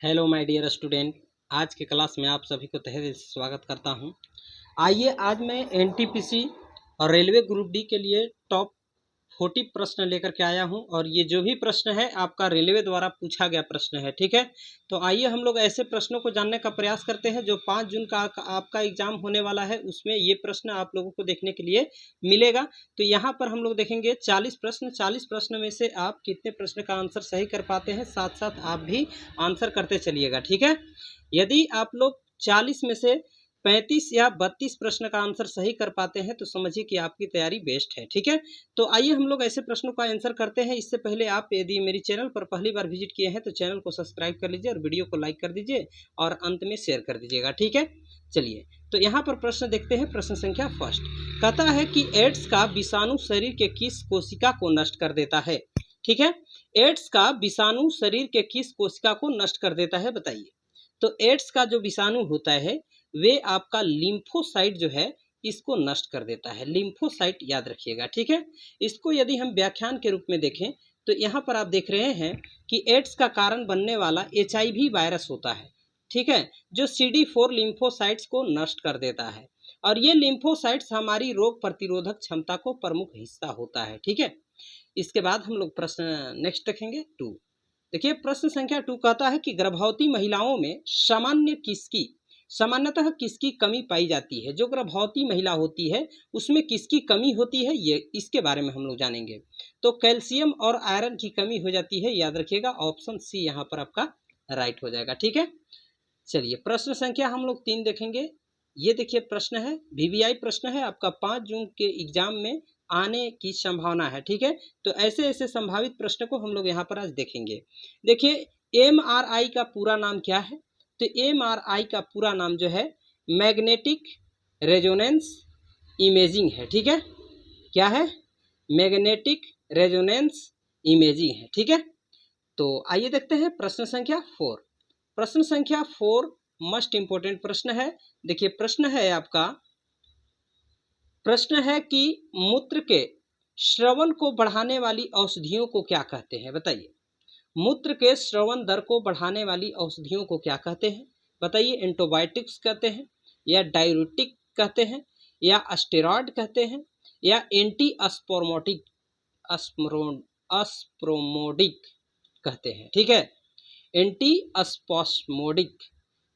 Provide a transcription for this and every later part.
Hello my dear student. आज के class में आप सभी को तहे दिल से स्वागत करता हूं। आइए आज मैं एनटीपीसी और रेलवे ग्रुप डी के लिए टॉप 40 प्रश्न लेकर के आया हूं और ये जो भी प्रश्न है आपका रेलवे द्वारा पूछा गया प्रश्न है। ठीक है, तो आइए हम लोग ऐसे प्रश्नों को जानने का प्रयास करते हैं जो 5 जून का आपका एग्जाम होने वाला है, उसमें ये प्रश्न आप लोगों को देखने के लिए मिलेगा। तो यहाँ पर हम लोग देखेंगे 40 प्रश्न में से आप कितने प्रश्न का आंसर सही कर पाते हैं, साथ साथ आप भी आंसर करते चलिएगा। ठीक है, यदि आप लोग 40 में से 35 या 32 प्रश्न का आंसर सही कर पाते हैं तो समझिए कि आपकी तैयारी बेस्ट है। ठीक है, तो आइए हम लोग ऐसे प्रश्नों का आंसर करते हैं। इससे पहले आप यदि मेरी चैनल पर पहली बार विजिट किए हैं तो चैनल को सब्सक्राइब कर लीजिए और वीडियो को लाइक कर दीजिए और अंत में शेयर कर दीजिएगा। ठीक है, चलिए तो यहाँ पर प्रश्न देखते हैं। प्रश्न संख्या फर्स्ट कहता है कि एड्स का विषाणु शरीर के किस कोशिका को नष्ट कर देता है। ठीक है, एड्स का विषाणु शरीर के किस कोशिका को नष्ट कर देता है, बताइए। तो एड्स का जो विषाणु होता है वे आपका लिम्फोसाइट जो है इसको नष्ट कर देता है। लिम्फोसाइट याद रखिएगा। ठीक है, इसको यदि हम व्याख्यान के रूप में देखें तो यहाँ पर आप देख रहे हैं कि एड्स का कारण बनने वाला HIV वायरस होता है। ठीक है, जो CD4 लिम्फोसाइट्स को नष्ट कर देता है और ये लिम्फोसाइट्स हमारी रोग प्रतिरोधक क्षमता को प्रमुख हिस्सा होता है। ठीक है, इसके बाद हम लोग प्रश्न नेक्स्ट देखेंगे 2। देखिए प्रश्न संख्या 2 कहता है कि गर्भवती महिलाओं में सामान्यतः किसकी कमी पाई जाती है। जो गर्भवती महिला होती है उसमें किसकी कमी होती है, ये इसके बारे में हम लोग जानेंगे। तो कैल्शियम और आयरन की कमी हो जाती है, याद रखिएगा ऑप्शन सी यहाँ पर आपका राइट हो जाएगा। ठीक है, चलिए प्रश्न संख्या हम लोग 3 देखेंगे। ये देखिए प्रश्न है, VVI प्रश्न है आपका 5 जून के एग्जाम में आने की संभावना है। ठीक है, तो ऐसे ऐसे संभावित प्रश्न को हम लोग यहाँ पर आज देखेंगे। देखिए MRI का पूरा नाम क्या है। तो MRI का पूरा नाम जो है मैग्नेटिक रेजोनेंस इमेजिंग है। ठीक है, क्या है, मैग्नेटिक रेजोनेंस इमेजिंग है। ठीक है, तो आइए देखते हैं प्रश्न संख्या 4। प्रश्न संख्या 4 मोस्ट इंपोर्टेंट प्रश्न है। देखिए प्रश्न है आपका, प्रश्न है कि मूत्र के श्रवण को बढ़ाने वाली औषधियों को क्या कहते हैं, बताइए। मूत्र के श्रवण दर को बढ़ाने वाली औषधियों को क्या कहते हैं, बताइए। एंटीबायोटिक्स कहते हैं या डाययूरेटिक कहते हैं या स्टेरॉइड कहते हैं या एंटी अस्पोर्मोटिक अस्प्रोमोडिक कहते हैं। ठीक है, एंटी अस्पोस्मोडिक।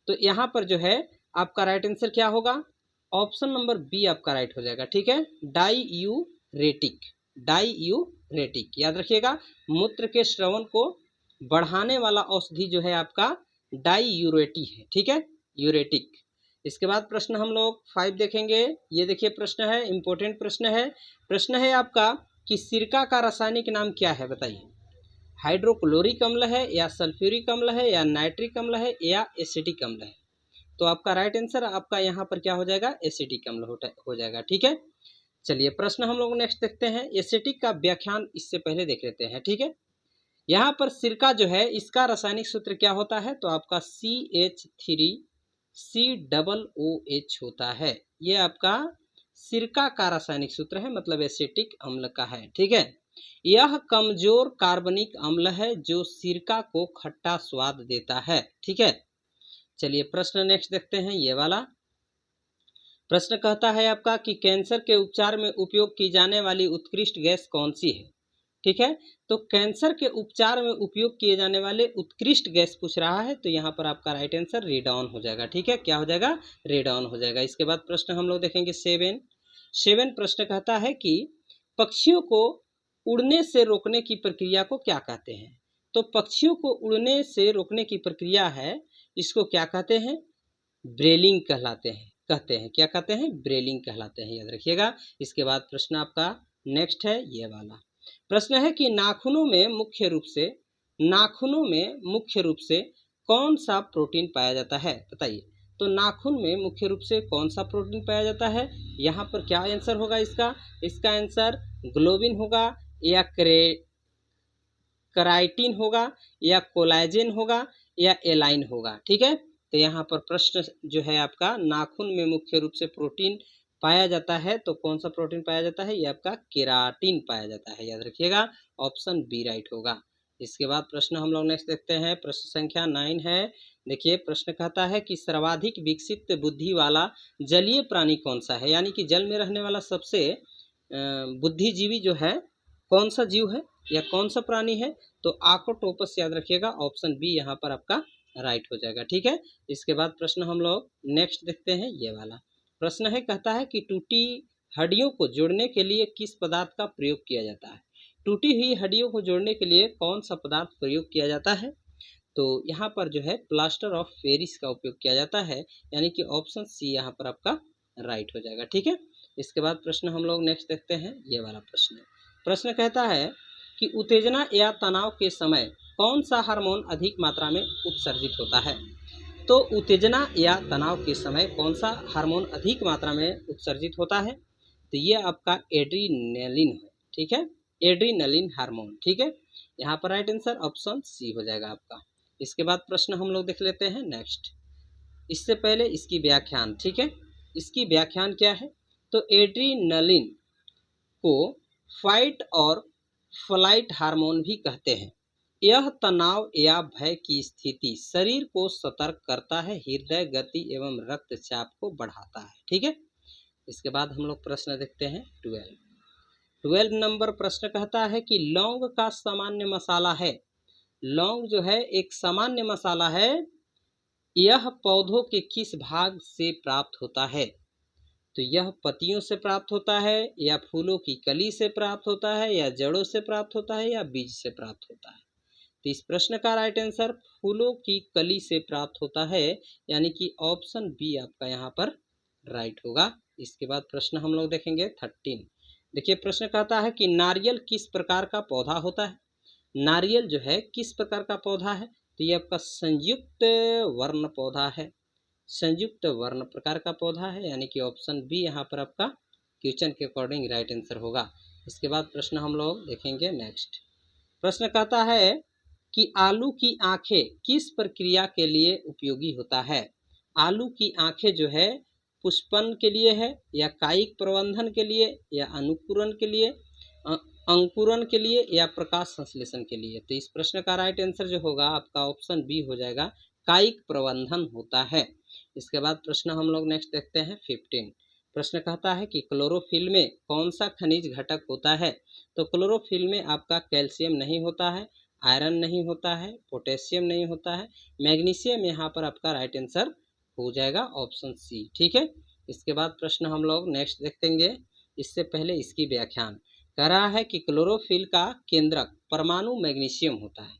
तो यहाँ पर जो है आपका राइट आंसर क्या होगा, ऑप्शन नंबर बी आपका राइट हो जाएगा। ठीक है, डाईयूरेटिक। डाईयूरेटिक याद रखिएगा, मूत्र के श्रवण को बढ़ाने वाला औषधि जो है आपका डाईयूरेटिक है। ठीक है, यूरेटिक। इसके बाद प्रश्न हम लोग 5 देखेंगे। ये देखिए प्रश्न है, इंपॉर्टेंट प्रश्न है। प्रश्न है आपका कि सिरका का रासायनिक नाम क्या है, बताइए। हाइड्रोक्लोरिक अम्ल है या सल्फ्यूरिक अम्ल है या नाइट्रिक अम्ल है या एसिटिक अम्ल है। तो आपका राइट आंसर आपका यहाँ पर क्या हो जाएगा, एसिटिक अम्ल हो जाएगा। ठीक है, चलिए प्रश्न हम लोग नेक्स्ट देखते हैं। एसिटिक का व्याख्यान इससे पहले देख लेते हैं। ठीक है, यहाँ पर सिरका जो है इसका रासायनिक सूत्र क्या होता है, तो आपका CH3COOH होता है। ये आपका सिरका का रासायनिक सूत्र है, मतलब एसिटिक अम्ल का है। ठीक है, यह कमजोर कार्बनिक अम्ल है जो सिरका को खट्टा स्वाद देता है। ठीक है, चलिए प्रश्न नेक्स्ट देखते हैं। ये वाला प्रश्न कहता है आपका कि कैंसर के उपचार में उपयोग की जाने वाली उत्कृष्ट गैस कौन सी है। ठीक है, तो कैंसर के उपचार में उपयोग किए जाने वाले उत्कृष्ट गैस पूछ रहा है, तो यहाँ पर आपका राइट आंसर रेडॉन हो जाएगा। ठीक है, क्या हो जाएगा, रेडॉन हो जाएगा। इसके बाद प्रश्न हम लोग देखेंगे 7 प्रश्न कहता है कि पक्षियों को उड़ने से रोकने की प्रक्रिया को क्या कहते हैं। तो पक्षियों को उड़ने से रोकने की प्रक्रिया है, इसको क्या कहते हैं, ब्रेलिंग कहते हैं। क्या कहते हैं, ब्रेलिंग कहलाते हैं, याद रखिएगा। इसके बाद प्रश्न आपका नेक्स्ट है, ये वाला प्रश्न है कि नाखूनों में मुख्य रूप से कौन सा प्रोटीन पाया जाता है, बताइए। तो नाखून में मुख्य रूप से कौन सा प्रोटीन पाया जाता है, यहाँ पर क्या आंसर होगा इसका आंसर ग्लोबिन होगा या कराइटिन होगा या कोलाजेन होगा या एलाइन होगा। ठीक है, तो यहाँ पर प्रश्न जो है आपका, नाखून में मुख्य रूप से प्रोटीन पाया जाता है, तो कौन सा प्रोटीन पाया जाता है, ये आपका केराटिन पाया जाता है, याद रखिएगा ऑप्शन बी राइट होगा। इसके बाद प्रश्न हम लोग नेक्स्ट देखते हैं, प्रश्न संख्या 9 है। देखिए प्रश्न कहता है कि सर्वाधिक विकसित बुद्धि वाला जलीय प्राणी कौन सा है, यानी कि जल में रहने वाला सबसे बुद्धिजीवी जो है कौन सा जीव है या कौन सा प्राणी है, तो आकोटोपस याद रखिएगा, ऑप्शन बी यहाँ पर आपका राइट हो जाएगा। ठीक है, इसके बाद प्रश्न हम लोग नेक्स्ट देखते हैं, ये वाला प्रश्न है, कहता है कि टूटी हड्डियों को जोड़ने के लिए किस पदार्थ का प्रयोग किया जाता है। टूटी हुई हड्डियों को जोड़ने के लिए कौन सा पदार्थ प्रयोग किया जाता है, तो यहाँ पर जो है प्लास्टर ऑफ पेरिस का उपयोग किया जाता है, यानी कि ऑप्शन सी यहाँ पर आपका राइट हो जाएगा। ठीक है, इसके बाद प्रश्न हम लोग नेक्स्ट देखते हैं, ये वाला प्रश्न कहता है कि उत्तेजना या तनाव के समय कौन सा हार्मोन अधिक मात्रा में उत्सर्जित होता है। तो उत्तेजना या तनाव के समय कौन सा हार्मोन अधिक मात्रा में उत्सर्जित होता है, तो ये आपका एड्रीनलिन है। ठीक है, एड्रीनलिन हार्मोन। ठीक है, यहाँ पर राइट आंसर ऑप्शन सी हो जाएगा आपका। इसके बाद प्रश्न हम लोग देख लेते हैं नेक्स्ट, इससे पहले इसकी व्याख्यान। ठीक है, इसकी व्याख्यान क्या है, तो एड्रीनलिन को फाइट और फ्लाइट हार्मोन भी कहते हैं। यह तनाव या भय की स्थिति शरीर को सतर्क करता है, हृदय गति एवं रक्तचाप को बढ़ाता है। ठीक है, इसके बाद हम लोग प्रश्न देखते हैं 12 नंबर प्रश्न कहता है कि लौंग का सामान्य मसाला है। लौंग जो है एक सामान्य मसाला है, यह पौधों के किस भाग से प्राप्त होता है, तो यह पत्तियों से प्राप्त होता है या फूलों की कली से प्राप्त होता है या जड़ों से प्राप्त होता है या बीज से प्राप्त होता है। तो इस प्रश्न का राइट आंसर फूलों की कली से प्राप्त होता है, यानी कि ऑप्शन बी आपका यहाँ पर राइट होगा। इसके बाद प्रश्न हम लोग देखेंगे 13। देखिए प्रश्न कहता है कि नारियल किस प्रकार का पौधा होता है। नारियल जो है किस प्रकार का पौधा है, तो ये आपका संयुक्त वर्ण पौधा है, संयुक्त वर्ण प्रकार का पौधा है, यानी कि ऑप्शन बी यहाँ पर आपका क्वेश्चन के अकॉर्डिंग राइट आंसर होगा। इसके बाद प्रश्न हम लोग देखेंगे नेक्स्ट, प्रश्न कहता है कि आलू की आंखें किस प्रक्रिया के लिए उपयोगी होता है। आलू की आंखें जो है पुष्पन के लिए है या कायिक प्रबंधन के लिए या अनुकुरण के लिए, अंकुरन के लिए या प्रकाश संश्लेषण के लिए। तो इस प्रश्न का राइट आंसर जो होगा आपका ऑप्शन बी हो जाएगा, कायिक प्रबंधन होता है। इसके बाद प्रश्न हम लोग नेक्स्ट देखते हैं 15। प्रश्न कहता है कि क्लोरोफिल में कौन सा खनिज घटक होता है, तो क्लोरोफिल में आपका कैल्शियम नहीं होता है, आयरन नहीं होता है, पोटेशियम नहीं होता है, मैग्नीशियम यहाँ पर आपका राइट आंसर हो जाएगा ऑप्शन सी। ठीक है, इसके बाद प्रश्न हम लोग नेक्स्ट देखेंगे, इससे पहले इसकी व्याख्यान कह रहा है कि क्लोरोफिल का केंद्रक परमाणु मैग्नीशियम होता है,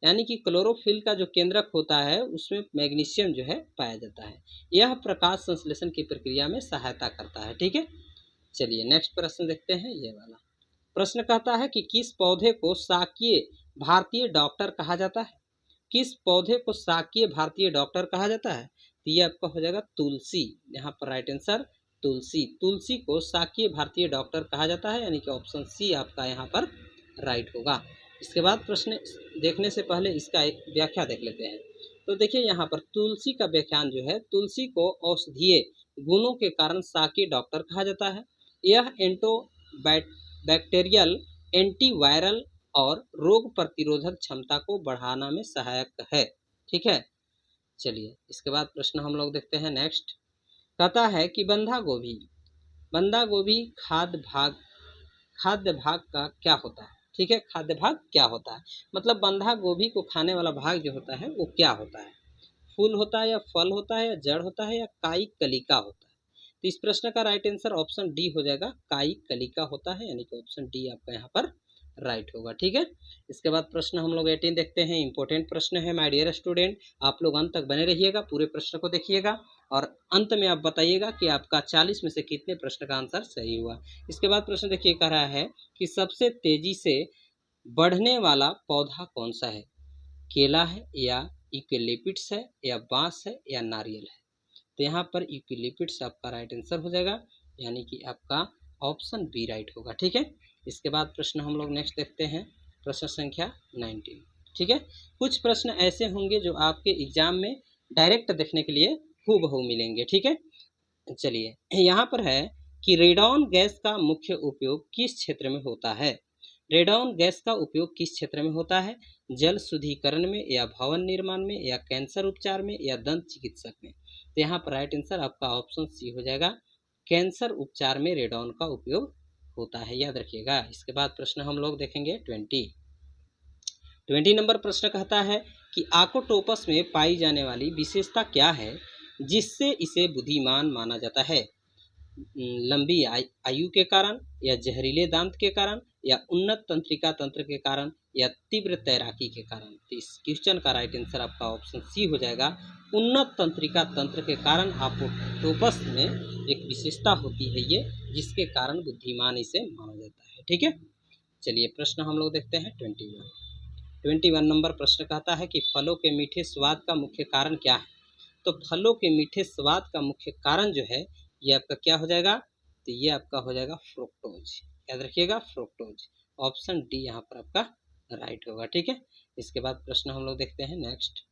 यानी कि क्लोरोफिल का जो केंद्रक होता है उसमें मैग्नीशियम जो है पाया जाता है, यह प्रकाश संश्लेषण की प्रक्रिया में सहायता करता है। ठीक है, चलिए नेक्स्ट प्रश्न देखते हैं, ये वाला प्रश्न कहता है कि किस पौधे को शाकीय भारतीय डॉक्टर कहा जाता है। किस पौधे को शाकीय भारतीय डॉक्टर कहा जाता है, तो ये आपका हो जाएगा तुलसी, यहाँ पर राइट आंसर तुलसी। तुलसी को शाकीय भारतीय डॉक्टर कहा जाता है, यानी कि ऑप्शन सी आपका यहाँ पर राइट होगा। इसके बाद प्रश्न देखने से पहले इसका एक व्याख्या देख लेते हैं। तो देखिए यहाँ पर तुलसी का व्याख्यान जो है, तुलसी को औषधीय गुणों के कारण शाकीय डॉक्टर कहा जाता है। यह बैक्टीरियल, एंटीवायरल और रोग प्रतिरोधक क्षमता को बढ़ाना में सहायक है। ठीक है, चलिए इसके बाद प्रश्न हम लोग देखते हैं नेक्स्ट, कहता है कि बंधा गोभी खाद्य भाग का क्या होता है। ठीक है, खाद्य भाग क्या होता है, मतलब बंधा गोभी को खाने वाला भाग जो होता है वो क्या होता है, फूल होता है या फल होता है या जड़ होता है या कायिक कलिका होता है। तो इस प्रश्न का राइट आंसर ऑप्शन डी हो जाएगा, कायिक कलिका होता है, यानी कि ऑप्शन डी आपका यहाँ पर राइट होगा। ठीक है, इसके बाद प्रश्न हम लोग 18 देखते हैं, इंपॉर्टेंट प्रश्न है माय डियर स्टूडेंट, आप लोग अंत तक बने रहिएगा, पूरे प्रश्न को देखिएगा और अंत में आप बताइएगा कि आपका 40 में से कितने प्रश्न का आंसर सही हुआ। इसके बाद प्रश्न देखिए, कह रहा है कि सबसे तेजी से बढ़ने वाला पौधा कौन सा है, केला है या यूकेलिप्टस है या बांस है या नारियल है। तो यहाँ पर यूकेलिप्टस आपका राइट आंसर हो जाएगा, यानी कि आपका ऑप्शन बी राइट होगा। ठीक है, इसके बाद प्रश्न हम लोग नेक्स्ट देखते हैं, प्रश्न संख्या 19। ठीक है, कुछ प्रश्न ऐसे होंगे जो आपके एग्जाम में डायरेक्ट देखने के लिए हूबहू मिलेंगे। ठीक है, चलिए यहाँ पर है कि रेडॉन गैस का मुख्य उपयोग किस क्षेत्र में होता है। रेडॉन गैस का उपयोग किस क्षेत्र में होता है, जल शुद्धिकरण में, या भवन निर्माण में, या कैंसर उपचार में, या दंत चिकित्सक में। तो यहाँ पर राइट आंसर आपका ऑप्शन सी हो जाएगा, कैंसर उपचार में रेडॉन का उपयोग होता है, याद रखिएगा। इसके बाद प्रश्न हम लोग देखेंगे 20 नंबर प्रश्न कहता है कि आकोटोपस में पाई जाने वाली विशेषता क्या है जिससे इसे बुद्धिमान माना जाता है? लंबी आयु के कारण, या जहरीले दांत के कारण, या उन्नत तंत्रिका तंत्र के कारण, या तीव्र तैराकी के कारण। तो इस क्वेश्चन का राइट आंसर आपका ऑप्शन सी हो जाएगा, उन्नत तंत्रिका तंत्र के कारण आकोटोपस में एक विशेषता होती है ये, जिसके कारण बुद्धिमान इसे माना जाता है। ठीक है, चलिए प्रश्न हम लोग देखते हैं 21 नंबर प्रश्न कहता है कि फलों के मीठे स्वाद का मुख्य कारण क्या है? तो फलों के मीठे स्वाद का मुख्य कारण जो है ये आपका क्या हो जाएगा? तो ये आपका हो जाएगा फ्रुक्टोज, याद रखिएगा फ्रुक्टोज। ऑप्शन डी यहाँ पर आपका राइट होगा। ठीक है, इसके बाद प्रश्न हम लोग देखते हैं नेक्स्ट।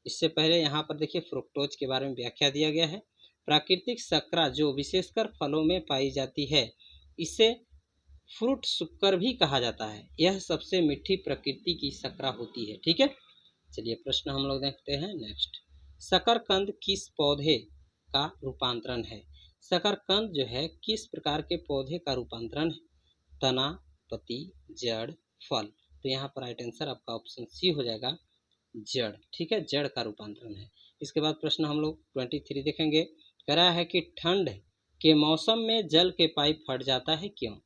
इससे पहले यहाँ पर देखिए फ्रुक्टोज के बारे में व्याख्या दिया गया है। प्राकृतिक शर्करा जो विशेषकर फलों में पाई जाती है इसे फ्रूट शुगर भी कहा जाता है। यह सबसे मीठी प्रकृति की शर्करा होती है। ठीक है, चलिए प्रश्न हम लोग देखते हैं नेक्स्ट। शकरकंद किस पौधे का रूपांतरण है? शकरकंद जो है किस प्रकार के पौधे का रूपांतरण है? तना, पत्ती, जड़, फल। तो यहाँ पर राइट आंसर आपका ऑप्शन सी हो जाएगा, जड़। ठीक है, जड़ का रूपांतरण है। इसके बाद प्रश्न हम लोग 23 देखेंगे। कह रहा है कि ठंड के मौसम में जल के पाइप फट जाता है, क्यों?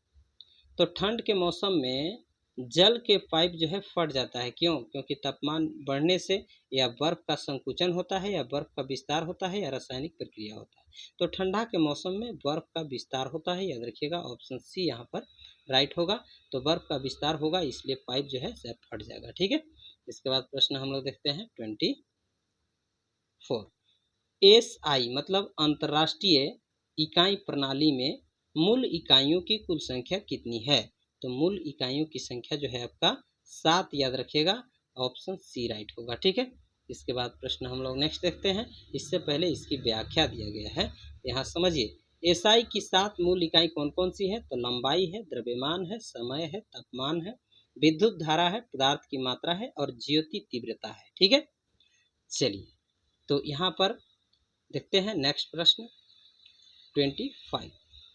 तो ठंड के मौसम में जल के पाइप जो है फट जाता है, क्यों? क्योंकि तापमान बढ़ने से, या बर्फ का संकुचन होता है, या बर्फ का विस्तार होता है, या रासायनिक प्रक्रिया होता है। तो ठंडा के मौसम में बर्फ का विस्तार होता है, याद रखिएगा ऑप्शन सी यहाँ पर राइट होगा। तो बर्फ का विस्तार होगा इसलिए पाइप जो है शायद फट जाएगा। ठीक है, इसके बाद प्रश्न हम लोग देखते हैं 24। SI मतलब अंतर्राष्ट्रीय इकाई प्रणाली में मूल इकाइयों की कुल संख्या कितनी है? तो मूल इकाइयों की संख्या जो है आपका 7, याद रखिएगा ऑप्शन सी राइट होगा। ठीक है, इसके बाद प्रश्न हम लोग नेक्स्ट देखते हैं। इससे पहले इसकी व्याख्या दिया गया है, यहाँ समझिए। SI की 7 मूल इकाई कौन कौन सी है? तो लंबाई है, द्रव्यमान है, समय है, तापमान है, विद्युत धारा है, पदार्थ की मात्रा है, और ज्योति तीव्रता है। ठीक है, चलिए तो यहाँ पर देखते हैं नेक्स्ट प्रश्न 25।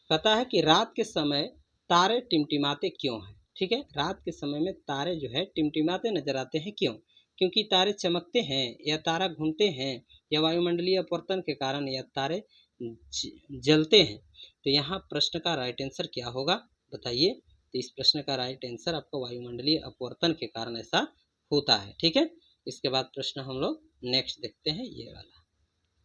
कहता है कि रात के समय तारे टिमटिमाते क्यों हैं? ठीक है, रात के समय में तारे जो है टिमटिमाते नजर आते हैं, क्यों? क्योंकि तारे चमकते हैं, या तारा घूमते हैं, या वायुमंडलीय अपवर्तन के कारण, या तारे जलते हैं। तो यहाँ प्रश्न का राइट आंसर क्या होगा बताइए? तो इस प्रश्न का राइट आंसर आपको वायुमंडलीय अपवर्तन के कारण ऐसा होता है। ठीक है, इसके बाद प्रश्न हम लोग नेक्स्ट देखते हैं ये वाला।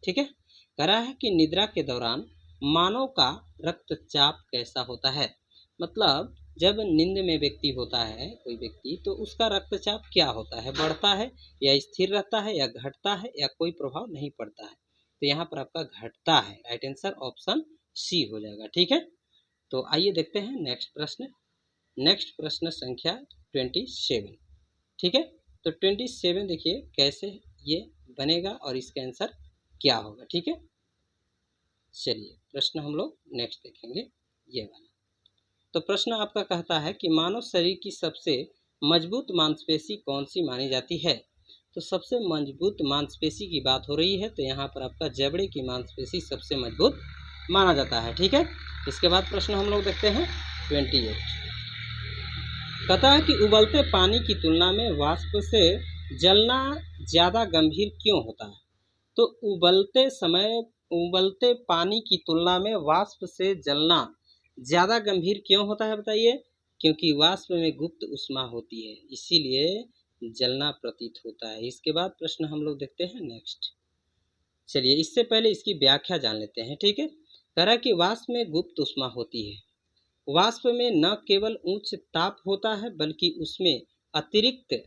ठीक है, कह रहा है कि निद्रा के दौरान मानव का रक्तचाप कैसा होता है? मतलब जब नींद में व्यक्ति होता है, कोई व्यक्ति, तो उसका रक्तचाप क्या होता है? बढ़ता है, या स्थिर रहता है, या घटता है, या कोई प्रभाव नहीं पड़ता है? तो यहाँ पर आपका घटता है, राइट आंसर ऑप्शन सी हो जाएगा। ठीक है, तो आइए देखते हैं नेक्स्ट प्रश्न। नेक्स्ट प्रश्न संख्या 27। ठीक है, तो 27 देखिए कैसे ये बनेगा और इसका आंसर क्या होगा। ठीक है, चलिए प्रश्न हम लोग नेक्स्ट देखेंगे ये वाला। तो प्रश्न आपका कहता है कि मानव शरीर की सबसे मजबूत मांसपेशी कौन सी मानी जाती है? तो सबसे मजबूत मांसपेशी की बात हो रही है, तो यहाँ पर आपका जबड़े की मांसपेशी सबसे मजबूत माना जाता है। ठीक है, इसके बाद प्रश्न हम लोग देखते हैं 28। कहता है कि उबलते पानी की तुलना में वाष्प से जलना ज़्यादा गंभीर क्यों होता है? तो उबलते पानी की तुलना में वाष्प से जलना ज़्यादा गंभीर क्यों होता है बताइए? क्योंकि वाष्प में गुप्त ऊष्मा होती है, इसीलिए जलना प्रतीत होता है। इसके बाद प्रश्न हम लोग देखते हैं नेक्स्ट। चलिए इससे पहले इसकी व्याख्या जान लेते हैं। ठीक है, कह रहा है कि वाष्प में गुप्त ऊष्मा होती है। वाष्प में न केवल उच्च ताप होता है बल्कि उसमें अतिरिक्त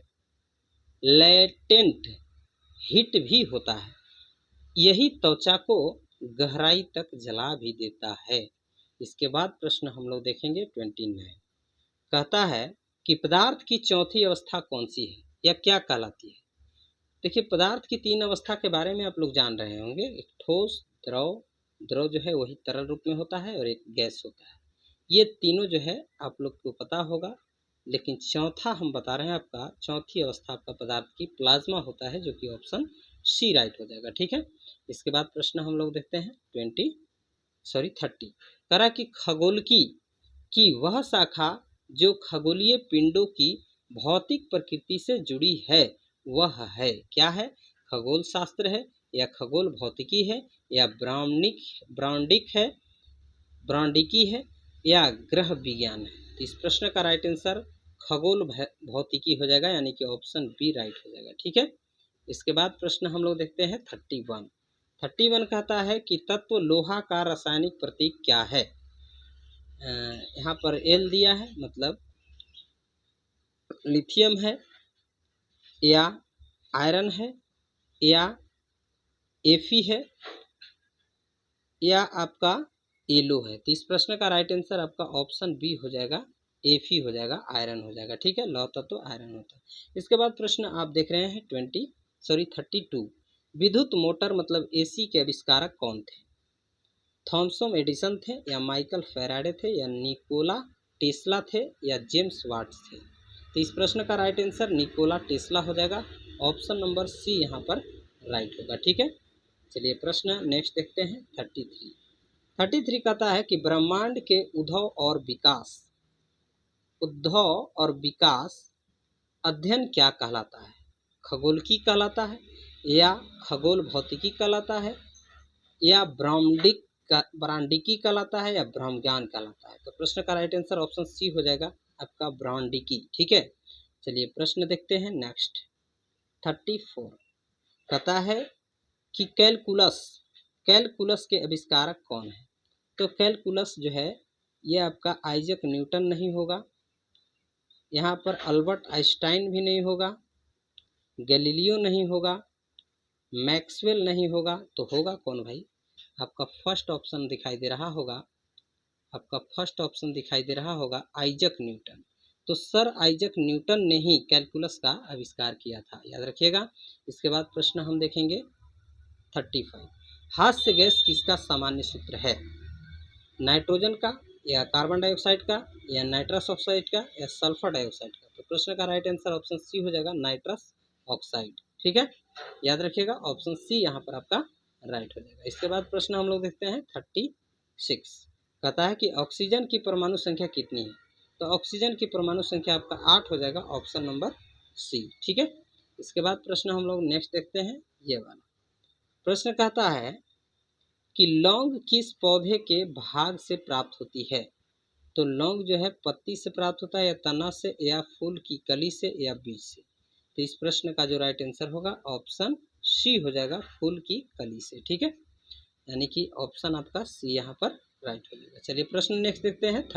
लेटेंट हीट भी होता है। यही त्वचा को गहराई तक जला भी देता है। इसके बाद प्रश्न हम लोग देखेंगे 29। कहता है कि पदार्थ की चौथी अवस्था कौन सी है या क्या कहलाती है? देखिए पदार्थ की 3 अवस्था के बारे में आप लोग जान रहे होंगे। एक ठोस, द्रव, द्रव जो है वही तरल रूप में होता है, और एक गैस होता है। ये तीनों जो है आप लोग को पता होगा। लेकिन चौथा हम बता रहे हैं आपका, चौथी अवस्था आपका पदार्थ की प्लाज्मा होता है, जो कि ऑप्शन सी राइट हो जाएगा। ठीक है, इसके बाद प्रश्न हम लोग देखते हैं 30 करा कि खगोलकी की वह शाखा जो खगोलीय पिंडों की भौतिक प्रकृति से जुड़ी है वह है, क्या है? खगोल शास्त्र है, या खगोल भौतिकी है, या ब्रांडिकी है, या ग्रह विज्ञान है। तो इस प्रश्न का राइट आंसर खगोल भौतिकी हो जाएगा, यानी कि ऑप्शन बी राइट हो जाएगा। ठीक है, इसके बाद प्रश्न हम लोग देखते हैं 31 कहता है कि तत्व लोहा का रासायनिक प्रतीक क्या है? यहाँ पर एल दिया है, मतलब लिथियम है, या आयरन है, या एफी है, या आपका येलो है। तो इस प्रश्न का राइट आंसर आपका ऑप्शन बी हो जाएगा, एफी हो जाएगा, आयरन हो जाएगा। ठीक है, लौह तत्व आयरन होता है। इसके बाद प्रश्न आप देख रहे हैं 32 विद्युत मोटर मतलब एसी के आविष्कारक कौन थे? थॉमसन एडिसन थे, या माइकल फैराडे थे, या निकोला टेस्ला थे, या जेम्स वाट्स थे। तो इस प्रश्न का राइट आंसर निकोला टेस्ला हो जाएगा, ऑप्शन नंबर सी यहाँ पर राइट होगा। ठीक है, चलिए प्रश्न नेक्स्ट देखते हैं 33 कहता है कि ब्रह्मांड के उद्भव और विकास अध्ययन क्या कहलाता है? खगोलकी कहलाता है, या खगोल भौतिकी कहलाता है, या ब्रांडिकी कहलाता है, या ब्रह्मज्ञान कहलाता है। तो प्रश्न का राइट आंसर ऑप्शन सी हो जाएगा आपका, ब्रांडिकी। ठीक है, चलिए प्रश्न देखते हैं नेक्स्ट 34 कहता है कि कैलकुलस के आविष्कारक कौन है? तो कैलकुलस जो है ये आपका आइजक न्यूटन नहीं होगा, यहाँ पर अल्बर्ट आइंस्टाइन भी नहीं होगा, गैलीलियो नहीं होगा, मैक्सवेल नहीं होगा, तो होगा कौन भाई? आपका फर्स्ट ऑप्शन दिखाई दे रहा होगा, आइजक न्यूटन। तो सर आइजक न्यूटन ने ही कैलकुलस का आविष्कार किया था, याद रखिएगा। इसके बाद प्रश्न हम देखेंगे 35 हास्य गैस किसका सामान्य सूत्र है? नाइट्रोजन का, या कार्बन डाइऑक्साइड का, या नाइट्रस ऑक्साइड का, या सल्फर डाइऑक्साइड का। तो प्रश्न का राइट आंसर ऑप्शन सी हो जाएगा, नाइट्रस ऑक्साइड। ठीक है, याद रखिएगा, ऑप्शन सी यहाँ पर आपका राइट हो जाएगा। इसके बाद प्रश्न हम लोग देखते हैं 36 कहता है कि ऑक्सीजन की परमाणु संख्या कितनी है? तो ऑक्सीजन की परमाणु संख्या आपका 8 हो जाएगा, ऑप्शन नंबर सी। ठीक है, इसके बाद प्रश्न हम लोग नेक्स्ट देखते हैं, ये वाला प्रश्न कहता है कि लौंग किस पौधे के भाग से प्राप्त होती है? तो लौंग जो है पत्ती से प्राप्त होता है, या तना से, या फूल की कली से, या बीज से। तो इस प्रश्न का जो राइट आंसर होगा ऑप्शन सी हो जाएगा, फूल की कली से। ठीक है, यानी कि ऑप्शन आपका सी यहाँ पर राइट हो जाएगा। चलिए प्रश्न नेक्स्ट देखते हैं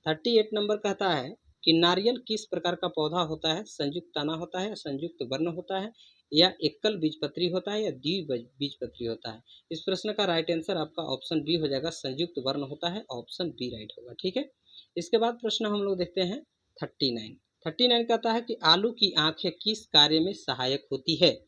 38 नंबर कहता है कि नारियल किस प्रकार का पौधा होता है? संयुक्त तना होता है, संयुक्त वर्ण होता है, या एकल बीजपत्री होता है, या द्विबीजपत्री होता है। इस प्रश्न का राइट आंसर आपका ऑप्शन बी हो जाएगा, संयुक्त वर्ण होता है, ऑप्शन बी राइट होगा। ठीक है, इसके बाद प्रश्न हम लोग देखते हैं 39 कहता है कि आलू की आंखें किस कार्य में सहायक होती है?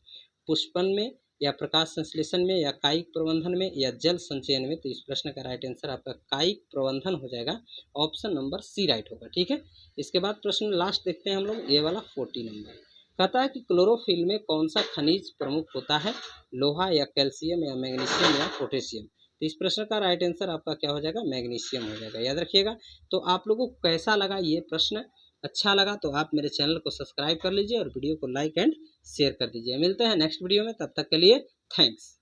पुष्पन में, या प्रकाश संश्लेषण में, या कायिक प्रबंधन में, या जल संचयन में। तो इस प्रश्न का राइट आंसर आपका कायिक प्रबंधन हो जाएगा, ऑप्शन नंबर सी राइट होगा। ठीक है, इसके बाद प्रश्न लास्ट देखते हैं हम लोग, ये वाला 40 नंबर कहता है कि क्लोरोफिल में कौन सा खनिज प्रमुख होता है? लोहा, या कैल्शियम, या मैग्नीशियम, या पोटेशियम। तो इस प्रश्न का राइट आंसर आपका क्या हो जाएगा? मैग्नीशियम हो जाएगा, याद रखिएगा। तो आप लोगों को कैसा लगा ये प्रश्न? अच्छा लगा तो आप मेरे चैनल को सब्सक्राइब कर लीजिए और वीडियो को लाइक एंड शेयर कर दीजिए। मिलते हैं नेक्स्ट वीडियो में, तब तक के लिए थैंक्स।